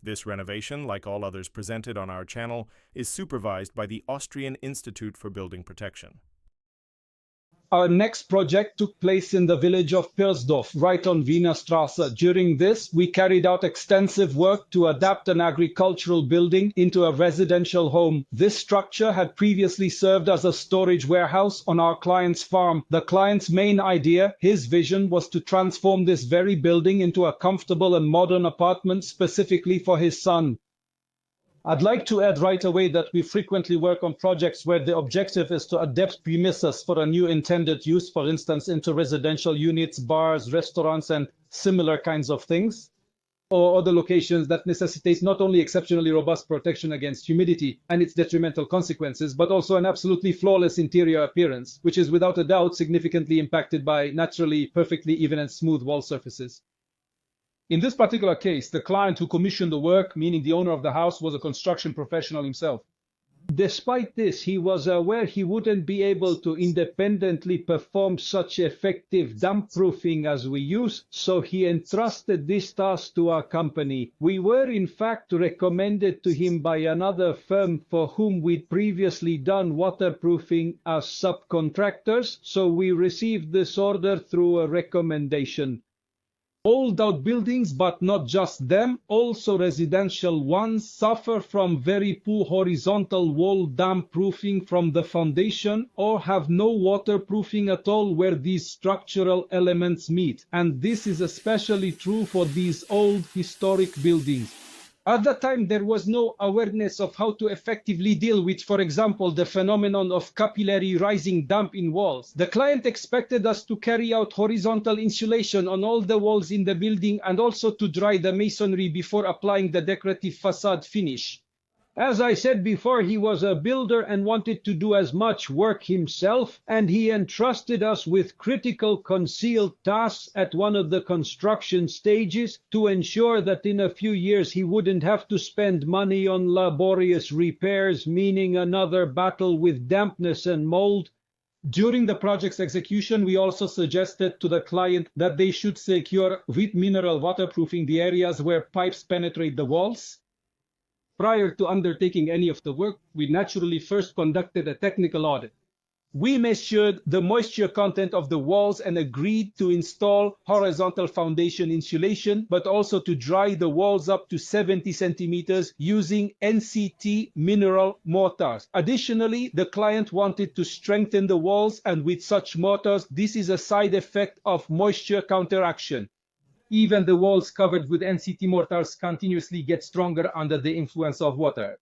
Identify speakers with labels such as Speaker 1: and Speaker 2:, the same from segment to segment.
Speaker 1: This renovation, like all others presented on our channel, is supervised by the Austrian Institute for Building Protection.
Speaker 2: Our next project took place in the village of Pirsdorf, right on Wiener Straße. During this, we carried out extensive work to adapt an agricultural building into a residential home. This structure had previously served as a storage warehouse on our client's farm. The client's main idea, his vision, was to transform this very building into a comfortable and modern apartment specifically for his son. I'd like to add right away that we frequently work on projects where the objective is to adapt premises for a new intended use, for instance, into residential units, bars, restaurants, and similar kinds of things, or other locations that necessitate not only exceptionally robust protection against humidity and its detrimental consequences, but also an absolutely flawless interior appearance, which is without a doubt significantly impacted by naturally perfectly even and smooth wall surfaces. In this particular case, the client who commissioned the work, meaning the owner of the house, was a construction professional himself. Despite this, he was aware he wouldn't be able to independently perform such effective damp-proofing as we use, so he entrusted this task to our company. We were in fact recommended to him by another firm for whom we'd previously done waterproofing as subcontractors, so we received this order through a recommendation. Old outbuildings, but not just them, also residential ones, suffer from very poor horizontal wall damp proofing from the foundation or have no waterproofing at all where these structural elements meet. And this is especially true for these old historic buildings. At that time, there was no awareness of how to effectively deal with, for example, the phenomenon of capillary rising damp in walls. The client expected us to carry out horizontal insulation on all the walls in the building and also to dry the masonry before applying the decorative facade finish. As I said before, he was a builder and wanted to do as much work himself, and he entrusted us with critical concealed tasks at one of the construction stages to ensure that in a few years he wouldn't have to spend money on laborious repairs, meaning another battle with dampness and mold. During the project's execution, we also suggested to the client that they should secure with mineral waterproofing the areas where pipes penetrate the walls. Prior to undertaking any of the work, we naturally first conducted a technical audit. We measured the moisture content of the walls and agreed to install horizontal foundation insulation, but also to dry the walls up to 70 centimeters using NCT mineral mortars. Additionally, the client wanted to strengthen the walls, and with such mortars, this is a side effect of moisture counteraction. Even the walls covered with NCT mortars continuously get stronger under the influence of water.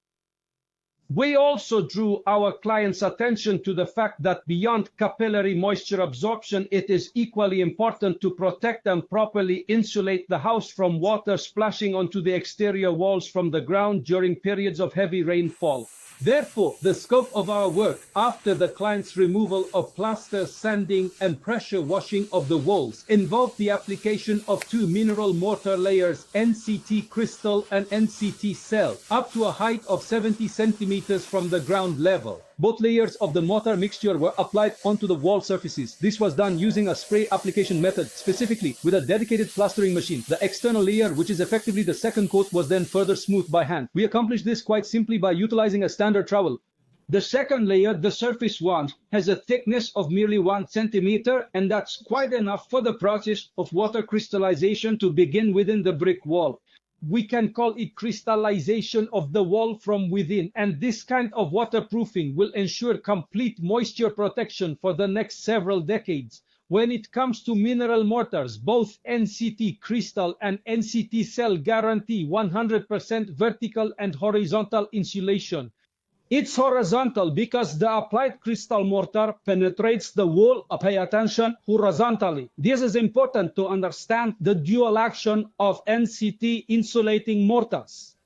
Speaker 2: We also drew our client's attention to the fact that beyond capillary moisture absorption, it is equally important to protect and properly insulate the house from water splashing onto the exterior walls from the ground during periods of heavy rainfall. Therefore, the scope of our work after the client's removal of plaster, sanding, and pressure washing of the walls involved the application of two mineral mortar layers, NCT crystal and NCT cell, up to a height of 70 centimeters from the ground level. Both layers of the mortar mixture were applied onto the wall surfaces. This was done using a spray application method, specifically with a dedicated plastering machine. The external layer, which is effectively the second coat, was then further smoothed by hand. We accomplished this quite simply by utilizing a standard trowel. The second layer, the surface one, has a thickness of merely 1 centimeter, and that's quite enough for the process of water crystallization to begin within the brick wall. We can call it crystallization of the wall from within, and this kind of waterproofing will ensure complete moisture protection for the next several decades. When it comes to mineral mortars, both NCT crystal and NCT cell guarantee 100% vertical and horizontal insulation. It's horizontal because the applied crystal mortar penetrates the wall, pay attention, horizontally. This is important to understand the dual action of NCT insulating mortars.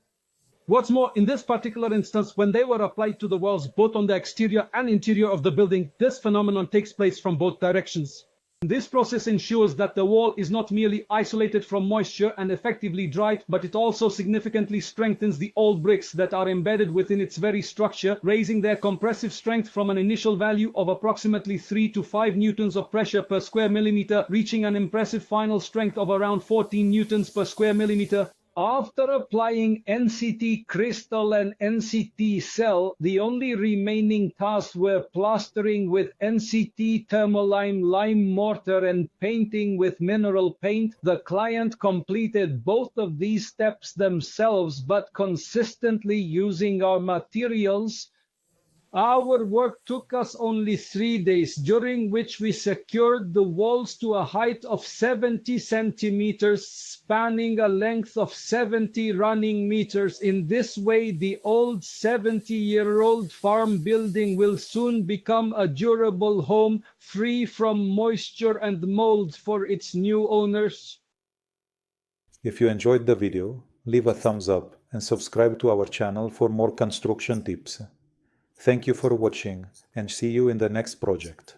Speaker 2: What's more, in this particular instance, when they were applied to the walls, both on the exterior and interior of the building, this phenomenon takes place from both directions. This process ensures that the wall is not merely isolated from moisture and effectively dried, but it also significantly strengthens the old bricks that are embedded within its very structure, raising their compressive strength from an initial value of approximately 3 to 5 newtons of pressure per square millimeter, reaching an impressive final strength of around 14 newtons per square millimeter. After applying NCT crystal and NCT cell, the only remaining tasks were plastering with NCT thermalime lime mortar and painting with mineral paint. The client completed both of these steps themselves, but consistently using our materials. Our work took us only 3 days, during which we secured the walls to a height of 70 centimeters, spanning a length of 70 running meters. In this way, the old 70-year-old farm building will soon become a durable home, free from moisture and mold for its new owners.
Speaker 3: If you enjoyed the video, leave a thumbs up and subscribe to our channel for more construction tips. Thank you for watching and see you in the next project.